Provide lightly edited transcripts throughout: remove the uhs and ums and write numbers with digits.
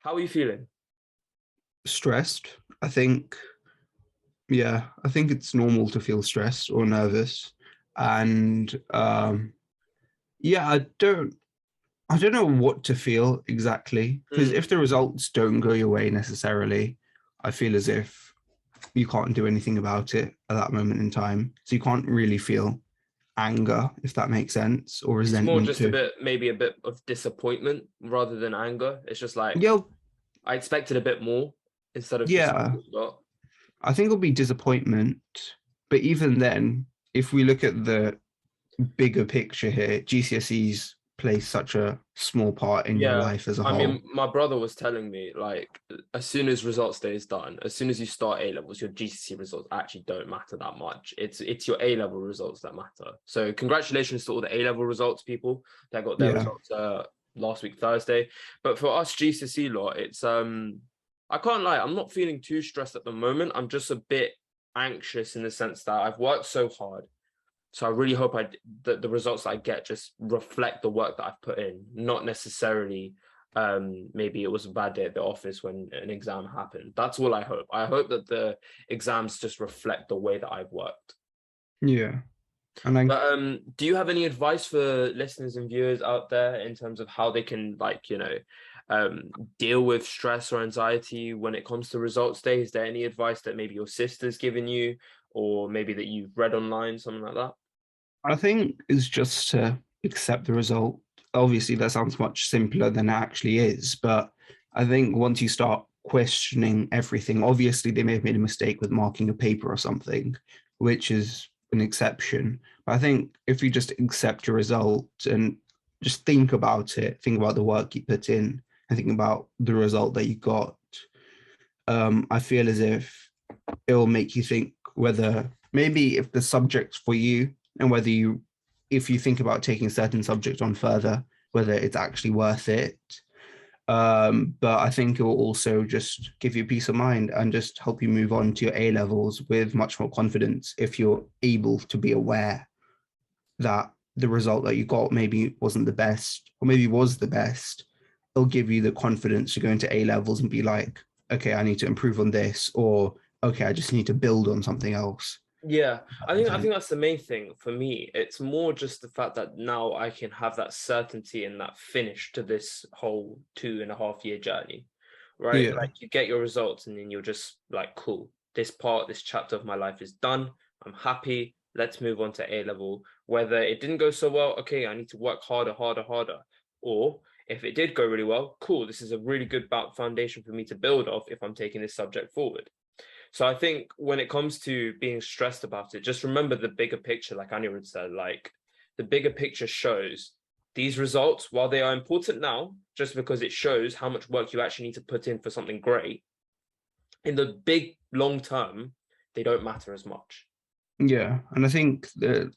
How are you feeling? Stressed. I think, yeah, I think it's normal to feel stressed or nervous. And yeah, I don't know what to feel exactly. Because Mm, if the results don't go your way necessarily, I feel as if you can't do anything about it at that moment in time. So you can't really feel anger, if that makes sense, or it's more resentment just a too. bit, maybe a bit of disappointment rather than anger. It's just like Yeah, I expected a bit more instead of just yeah. what we got. I think it'll be disappointment. But even then, if we look at the bigger picture here, GCSEs play such a small part in your Yeah. life as a I mean, whole. my brother was telling me, like, as soon as results day is done, as soon as you start A levels, your GCSE results actually don't matter that much. It's your A level results that matter. So congratulations to all the A level results people that got their Yeah, results last week Thursday. But for us GCSE lot, it's I can't lie, I'm not feeling too stressed at the moment. I'm just a bit anxious in the sense that I've worked so hard. So I really hope that the results I get just reflect the work that I've put in, not necessarily maybe it was a bad day at the office when an exam happened. That's all I hope. I hope that the exams just reflect the way that I've worked. yeah. And I, But do you have any advice for listeners and viewers out there in terms of how they can um, deal with stress or anxiety when it comes to results day? Is there any advice that maybe your sister's given you or maybe that you've read online, something like that? I think it's just to accept the result. Obviously, that sounds much simpler than it actually is, but I think once you start questioning everything, obviously they may have made a mistake with marking a paper or something, which is an exception. But I think if you just accept your result and just think about it, think about the work you put in, and think about the result that you got, I feel as if it will make you think whether maybe if the subject's for you and whether you, if you think about taking certain subjects on further, whether it's actually worth it. But I think it will also just give you peace of mind and just help you move on to your A levels with much more confidence if you're able to be aware that the result that you got maybe wasn't the best or maybe was the best. It'll give you the confidence to go into A levels and be like, okay, I need to improve on this, or okay, I just need to build on something else. Yeah, I think And that's the main thing for me. It's more just the fact that now I can have that certainty and that finish to this whole 2.5 year journey, right? yeah, Like you get your results and then you're just like, cool, this chapter of my life is done. I'm happy. Let's move on to A level. Whether it didn't go so well, okay, I need to work harder, harder, harder. Or if it did go really well, cool, this is a really good foundation for me to build off if I'm taking this subject forward. So I think when it comes to being stressed about it, just remember the bigger picture, like Aniruddh said, like the bigger picture shows these results, while they are important now, just because it shows how much work you actually need to put in for something great, in the big long term, they don't matter as much. yeah. And I think that,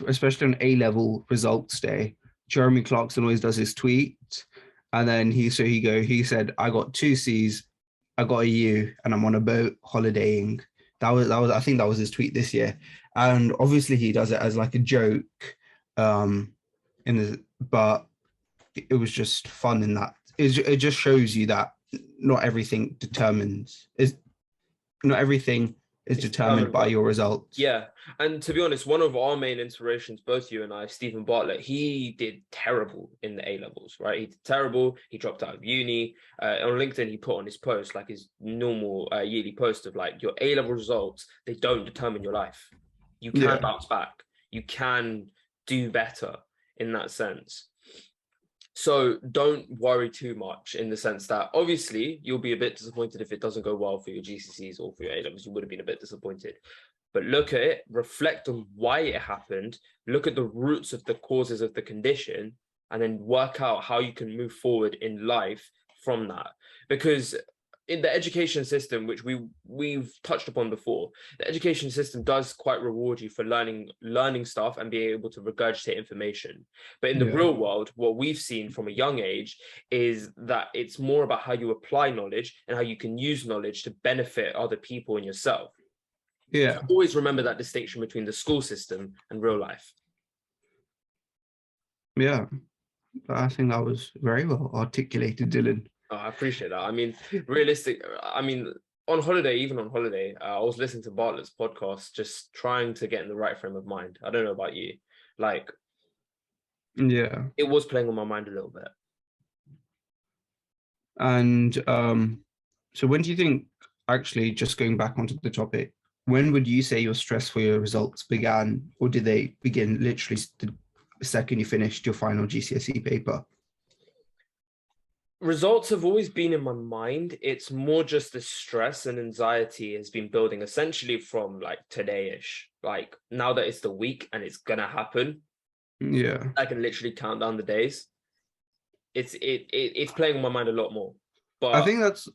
especially on A level results day, Jeremy Clarkson always does his tweet, and then he said, I got two C's, I got a U, and I'm on a boat holidaying. That was I think that was his tweet this year, and obviously he does it as like a joke, um, but it was just fun in that it just shows you that not everything determines is not everything is It's determined determined by by your results. Yeah, and to be honest, one of our main inspirations, both you and I, Stephen Bartlett, he did terrible in the A levels, right? He did terrible. He dropped out of uni. On LinkedIn, he put on his post, like his normal yearly post of like your A level results, they don't determine your life. You can Yeah, bounce back. You can do better in that sense. So don't worry too much in the sense that obviously you'll be a bit disappointed if it doesn't go well for your GCSEs or for your A levels. You would have been a bit disappointed, but look at it, reflect on why it happened, look at the roots of the causes of the condition, and then work out how you can move forward in life from that. Because in the education system, which we've touched upon before, the education system does quite reward you for learning stuff and being able to regurgitate information. But in the yeah, real world, what we've seen from a young age is that it's more about how you apply knowledge and how you can use knowledge to benefit other people and yourself. So yeah, always remember that distinction between the school system and real life. yeah. I think that was very well articulated, Dylan. Oh, I appreciate that. I mean, realistic. I mean, on holiday, even on holiday, I was listening to Bartlett's podcast, just trying to get in the right frame of mind. I don't know about you, like Yeah. it was playing on my mind a little bit. And so when do you think, actually, just going back onto the topic, when would you say your stress for your results began, or did they begin literally the second you finished your final GCSE paper? Results have always been in my mind. It's more just the stress and anxiety has been building essentially from like today-ish. Like now that it's the week and it's gonna happen, Yeah. I can literally count down the days. It's playing on my mind a lot more. I But think that's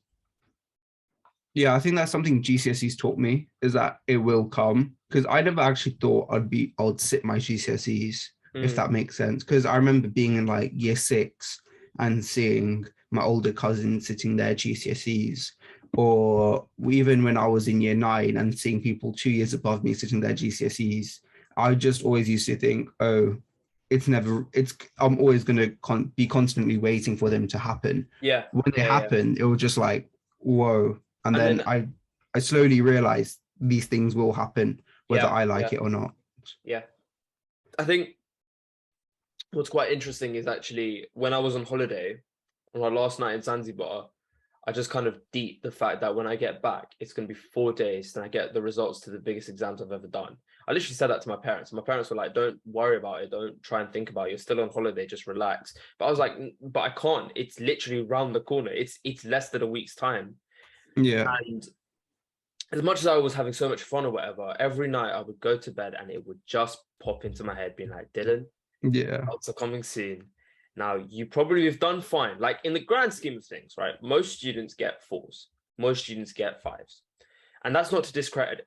I think that's something GCSEs taught me, is that it will come, because I never actually thought I'd sit my GCSEs, if that makes sense. Because I remember being in like year 6 and seeing my older cousin sitting there GCSEs, or even when I was in year 9 and seeing people 2 years above me sitting there GCSEs. I just always used to think, oh, I'm always going to be constantly waiting for them to happen. yeah, When they happen, it was just like, whoa. And and then then I slowly realized these things will happen, whether yeah, I yeah, like it or not. yeah. I think what's quite interesting is actually when I was on holiday on my last night in Zanzibar, I just kind of deep the fact that when I get back, it's going to be 4 days, then I get the results to the biggest exams I've ever done. I literally said that to my parents. My parents were like, don't worry about it. Don't try and think about it. You're still on holiday. Just relax. But I was like, but I can't. It's literally round the corner. It's less than a week's time. Yeah. And as much as I was having so much fun or whatever, every night I would go to bed and it would just pop into my head being like, Dylan, Yeah. results are coming soon. Now, you probably have done fine. Like in the grand scheme of things, right? Most students get 4s. Most students get 5s. And that's not to discredit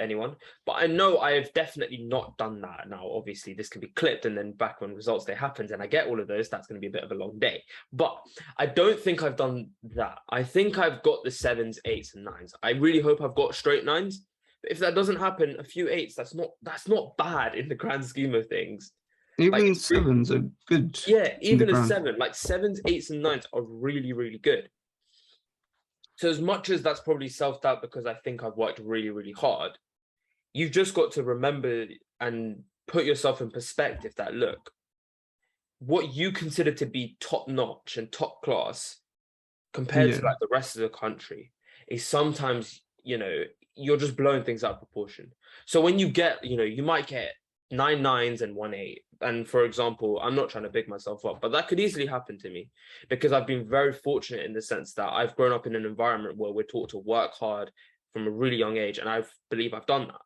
anyone, but I know I have definitely not done that. Now, obviously, this can be clipped, and then back when results day happens and I get all of those, that's going to be a bit of a long day. But I don't think I've done that. I think I've got the 7s, 8s, and 9s. I really hope I've got straight 9s. But if that doesn't happen, a few 8s, that's not bad in the grand scheme of things. Like Even it's really, sevens are good yeah, in the even a ground. 7, like 7s, 8s, and 9s are really, really good. So as much as that's probably self-doubt because I think I've worked really, really hard, you've just got to remember and put yourself in perspective that, look, what you consider to be top notch and top class compared to Yeah. like the rest of the country is sometimes, you're just blowing things out of proportion. So when you get, you might get 9 9s and 1 8. And for example, I'm not trying to big myself up, but that could easily happen to me because I've been very fortunate in the sense that I've grown up in an environment where we're taught to work hard from a really young age. And I believe I've done that.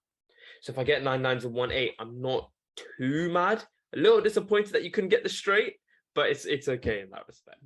So if I get 9 9s and 1 8, I'm not too mad. A little disappointed that you couldn't get the straight, but it's okay in that respect.